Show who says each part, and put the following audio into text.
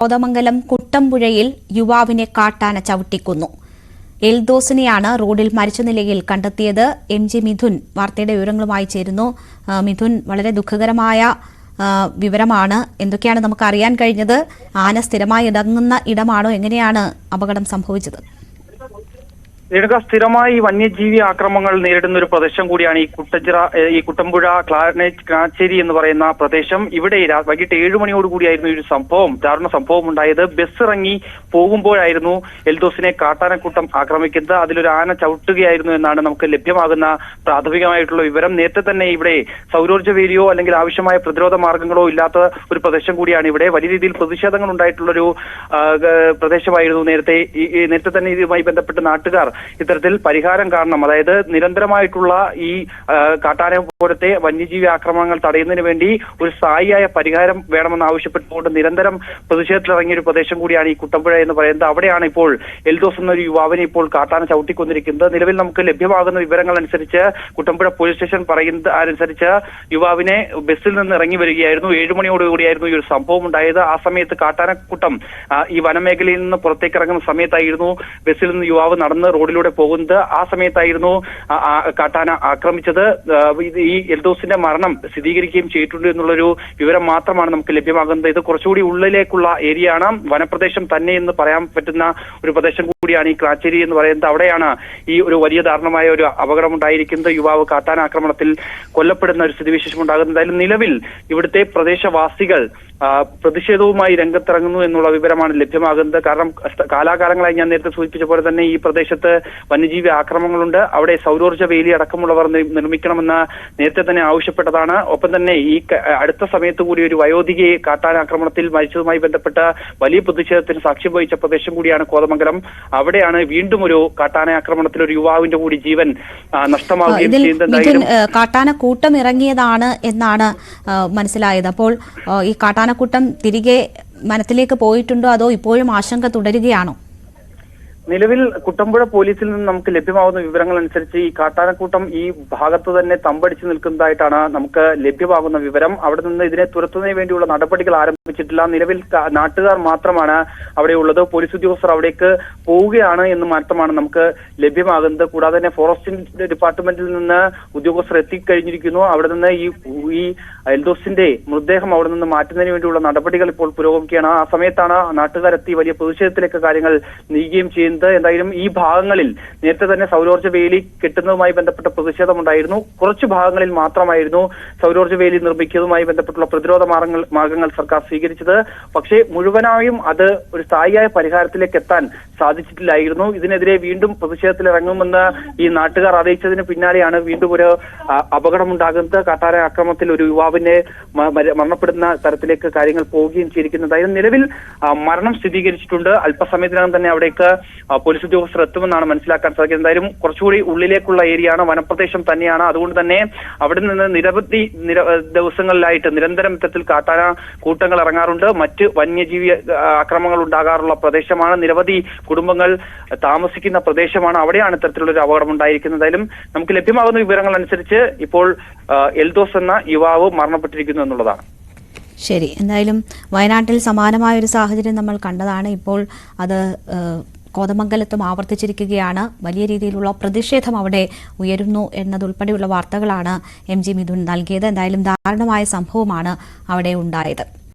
Speaker 1: കോതമംഗലം കുട്ടമ്പുഴയിൽ യുവാവിനെ കാട്ടാന ചവിട്ടിക്കൊന്നു. എൽദോസിനെയാണ് റോഡിൽ മരിച്ച നിലയിൽ കണ്ടെത്തിയത്. MG മിഥുൻ വാർത്തയുടെ വിവരങ്ങളുമായി ചേരുന്നു. മിഥുൻ, വളരെ ദുഃഖകരമായ വിവരമാണ്. എന്തൊക്കെയാണ് നമുക്ക് അറിയാൻ കഴിഞ്ഞത്? ആന സ്ഥിരമായി ഇറങ്ങുന്ന ഇടമാണോ? എങ്ങനെയാണ് അപകടം സംഭവിച്ചത്?
Speaker 2: സ്ഥിരമായി വന്യജീവി ആക്രമണങ്ങൾ നേരിടുന്ന ഒരു പ്രദേശം കൂടിയാണ് ഈ കുട്ടമ്പുഴ ക്ലാച്ചേരി എന്ന് പറയുന്ന പ്രദേശം. ഇവിടെ വൈകിട്ട് 7 മണിയോടുകൂടിയായിരുന്നു ഈ ദാരുണ സംഭവം ഉണ്ടായത്. ബസ് ഇറങ്ങി പോകുമ്പോഴായിരുന്നു എൽദോസിനെ കാട്ടാനക്കൂട്ടം ആക്രമിക്കുന്നത്. അതിലൊരു ആന ചവിട്ടുകയായിരുന്നു എന്നാണ് നമുക്ക് ലഭ്യമാകുന്ന പ്രാഥമികമായിട്ടുള്ള വിവരം. നേരത്തെ തന്നെ ഇവിടെ സൗരോർജ്ജ വേലിയോ അല്ലെങ്കിൽ ആവശ്യമായ പ്രതിരോധ മാർഗങ്ങളോ ഇല്ലാത്ത ഒരു പ്രദേശം കൂടിയാണ് ഇവിടെ. വലിയ രീതിയിൽ പ്രതിഷേധങ്ങൾ ഉണ്ടായിട്ടുള്ളൊരു പ്രദേശമായിരുന്നു നേരത്തെ തന്നെ ഇതുമായി ബന്ധപ്പെട്ട് നാട്ടുകാർ ഇത്തരത്തിൽ പരിഹാരം കാണണം, അതായത് നിരന്തരമായിട്ടുള്ള ഈ കാട്ടാന പോലത്തെ വന്യജീവി ആക്രമണങ്ങൾ തടയുന്നതിന് വേണ്ടി ഒരു സ്ഥായിയായ പരിഹാരം വേണമെന്ന് ആവശ്യപ്പെട്ടുകൊണ്ട് നിരന്തരം പ്രതിഷേധത്തിലിറങ്ങിയ ഒരു പ്രദേശം കൂടിയാണ് ഈ കുട്ടമ്പുഴ എന്ന് പറയുന്നത്. അവിടെയാണ് ഇപ്പോൾ എൽദോസ് എന്നൊരു യുവാവിനെ ഇപ്പോൾ കാട്ടാന ചവിട്ടിക്കൊണ്ടിരിക്കുന്നത്. നിലവിൽ നമുക്ക് ലഭ്യമാകുന്ന വിവരങ്ങൾ അനുസരിച്ച് കുട്ടമ്പുഴ പോലീസ് സ്റ്റേഷൻ പറയുന്നത് അനുസരിച്ച് യുവാവിനെ ബസ്സിൽ നിന്ന് ഇറങ്ങി വരികയായിരുന്നു. 7 മണിയോടുകൂടിയായിരുന്നു ഈ ഒരു സംഭവം ഉണ്ടായത്. ആ സമയത്ത് കാട്ടാനക്കൂട്ടം ഈ വനമേഖലയിൽ നിന്ന് പുറത്തേക്ക് ഇറങ്ങുന്ന സമയത്തായിരുന്നു ബസ്സിൽ നിന്ന് യുവാവ് നടന്ന് റോഡിലൂടെ പോകുന്നത്. ആ സമയത്തായിരുന്നു കാട്ടാന ആക്രമിച്ചത്. ഈ എൽദോസിന്റെ മരണം സ്ഥിരീകരിക്കുകയും ചെയ്തിട്ടുണ്ട് എന്നുള്ളൊരു വിവരം മാത്രമാണ് നമുക്ക് ലഭ്യമാകുന്നത്. ഇത് കുറച്ചുകൂടി ഉള്ളിലേക്കുള്ള ഏരിയയാണ്, വനപ്രദേശം തന്നെ എന്ന് പറയാൻ പറ്റുന്ന ഒരു പ്രദേശം കൂടിയാണ് ഈ ക്ലാച്ചേരി എന്ന് പറയുന്നത്. അവിടെയാണ് ഈ ഒരു വലിയ ദാരുണമായ ഒരു അപകടം ഉണ്ടായിരിക്കുന്നത്. യുവാവ് കാട്ടാന ആക്രമണത്തിൽ കൊല്ലപ്പെടുന്ന ഒരു സ്ഥിതിവിശേഷം ഉണ്ടാകുന്നത്. എന്തായാലും നിലവിൽ ഇവിടുത്തെ പ്രദേശവാസികൾ പ്രതിഷേധവുമായി രംഗത്തിറങ്ങുന്നു എന്നുള്ള വിവരമാണ് ലഭ്യമാകുന്നത്. കാരണം കാലാകാലങ്ങളായി ഞാൻ നേരത്തെ സൂചിപ്പിച്ച പോലെ തന്നെ ഈ പ്രദേശത്ത് വന്യജീവി ആക്രമണങ്ങളുണ്ട്. അവിടെ സൗരോർജ്ജ വേലി അടക്കമുള്ളവർ നിർമ്മിക്കണമെന്ന് നേരത്തെ തന്നെ ആവശ്യപ്പെട്ടതാണ്. ഒപ്പം തന്നെ ഈ അടുത്ത സമയത്ത് കൂടി ഒരു വയോധികയെ കാട്ടാനാക്രമണത്തിൽ മരിച്ചതുമായി ബന്ധപ്പെട്ട വലിയ പ്രതിഷേധത്തിന് സാക്ഷ്യം വഹിച്ച പ്രദേശം കൂടിയാണ് കോതമംഗലം. അവിടെയാണ് വീണ്ടും ഒരു കാട്ടാന ആക്രമണത്തിൽ ഒരു യുവാവിന്റെ കൂടി ജീവൻ നഷ്ടമാവുകയും ചെയ്യുന്നത്.
Speaker 1: കാട്ടാനക്കൂട്ടം ഇറങ്ങിയതാണ് എന്നാണ് മനസ്സിലായത്. അപ്പോൾ ഈ കാട്ടാനക്കൂട്ടം തിരികെ വനത്തിലേക്ക് പോയിട്ടുണ്ടോ, അതോ ഇപ്പോഴും ആശങ്ക തുടരുകയാണോ?
Speaker 2: നിലവിൽ കുട്ടമ്പുഴ പോലീസിൽ നിന്ന് നമുക്ക് ലഭ്യമാവുന്ന വിവരങ്ങൾ അനുസരിച്ച് ഈ കാട്ടാനക്കൂട്ടം ഈ ഭാഗത്ത് തന്നെ തമ്പടിച്ചു നിൽക്കുന്നതായിട്ടാണ് നമുക്ക് ലഭ്യമാകുന്ന വിവരം. അവിടെ നിന്ന് ഇതിനെ തുരത്തുന്നതിന് വേണ്ടിയുള്ള നടപടികൾ ആരംഭിച്ചിട്ടില്ല. നിലവിൽ നാട്ടുകാർ മാത്രമാണ് അവിടെ ഉള്ളത്. പോലീസ് ഉദ്യോഗസ്ഥർ അവിടേക്ക് പോവുകയാണ് എന്ന് മാത്രമാണ് നമുക്ക് ലഭ്യമാകുന്നത്. കൂടാതെ തന്നെ ഫോറസ്റ്റ് ഡിപ്പാർട്ട്മെന്റിൽ നിന്ന് ഉദ്യോഗസ്ഥർ എത്തിക്കഴിഞ്ഞിരിക്കുന്നു. അവിടെ നിന്ന് ഈ എൽദോസിന്റെ മൃതദേഹം അവിടെ നിന്ന് മാറ്റുന്നതിന് വേണ്ടിയുള്ള നടപടികൾ ഇപ്പോൾ പുരോഗമിക്കുകയാണ്. ആ സമയത്താണ് നാട്ടുകാരെത്തി വലിയ പ്രതിഷേധത്തിലേക്ക് കാര്യങ്ങൾ നീങ്ങുകയും ചെയ്യുന്നത്. എന്തായാലും ഈ ഭാഗങ്ങളിൽ നേരത്തെ തന്നെ സൗരോർജ്ജ വേലി കെട്ടുന്നതുമായി ബന്ധപ്പെട്ട പ്രതിഷേധമുണ്ടായിരുന്നു. കുറച്ചു ഭാഗങ്ങളിൽ മാത്രമായിരുന്നു സൗരോർജ്ജ വേലി നിർമ്മിക്കുന്നതുമായി ബന്ധപ്പെട്ടുള്ള പ്രതിരോധ മാർഗങ്ങൾ സർക്കാർ സ്വീകരിച്ചത്. പക്ഷേ മുഴുവനായും അത് ഒരു സ്ഥായിയായ പരിഹാരത്തിലേക്ക് എത്താൻ സാധിച്ചിട്ടില്ലായിരുന്നു. ഇതിനെതിരെ വീണ്ടും പ്രതിഷേധത്തിലിറങ്ങുമെന്ന് ഈ നാട്ടുകാർ അറിയിച്ചതിന് പിന്നാലെയാണ് വീണ്ടും ഒരു അപകടമുണ്ടാകുന്നത്. കാട്ടാന ആക്രമണത്തിൽ ഒരു യുവാവിനെ മരണപ്പെടുന്ന തരത്തിലേക്ക് കാര്യങ്ങൾ പോവുകയും ചെയ്തിരിക്കുന്നത്. അതായത് നിലവിൽ മരണം സ്ഥിരീകരിച്ചിട്ടുണ്ട്. അല്പസമയത്തിനകം തന്നെ അവിടേക്ക് പോലീസ് ഉദ്യോഗസ്ഥർ എത്തുമെന്നാണ് മനസ്സിലാക്കാൻ സാധിക്കുന്നത്. എന്തായാലും കുറച്ചുകൂടി ഉള്ളിലേക്കുള്ള ഏരിയയാണ്, വനപ്രദേശം തന്നെയാണ്. അതുകൊണ്ട് തന്നെ അവിടെ നിന്ന് നിരവധി ദിവസങ്ങളിലായിട്ട് നിരന്തരം ഇത്തരത്തിൽ കാട്ടാന കൂട്ടങ്ങൾ ഇറങ്ങാറുണ്ട്. മറ്റ് വന്യജീവി ആക്രമണങ്ങൾ ഉണ്ടാകാറുള്ള പ്രദേശമാണ്. നിരവധി കുടുംബങ്ങൾ താമസിക്കുന്ന പ്രദേശമാണ്. അവിടെയാണ് ഇത്തരത്തിലുള്ള ഒരു അപകടം ഉണ്ടായിരിക്കുന്നത്. എന്തായാലും നമുക്ക് ലഭ്യമാകുന്ന വിവരങ്ങൾ അനുസരിച്ച് ഇപ്പോൾ എൽദോസ് എന്ന യുവാവ് മരണപ്പെട്ടിരിക്കുന്നു എന്നുള്ളതാണ്.
Speaker 1: ശരി, എന്തായാലും വയനാട്ടിൽ സമാനമായ ഒരു സാഹചര്യം നമ്മൾ കണ്ടതാണ്. ഇപ്പോൾ അത് കോതമംഗലത്തും ആവർത്തിച്ചിരിക്കുകയാണ്. വലിയ രീതിയിലുള്ള പ്രതിഷേധം അവിടെ ഉയരുന്നു എന്നതുൾപ്പെടെയുള്ള വാർത്തകളാണ് MG മിഥുൻ നൽകിയത്. എന്തായാലും ദാരുണമായ സംഭവമാണ് അവിടെ ഉണ്ടായത്.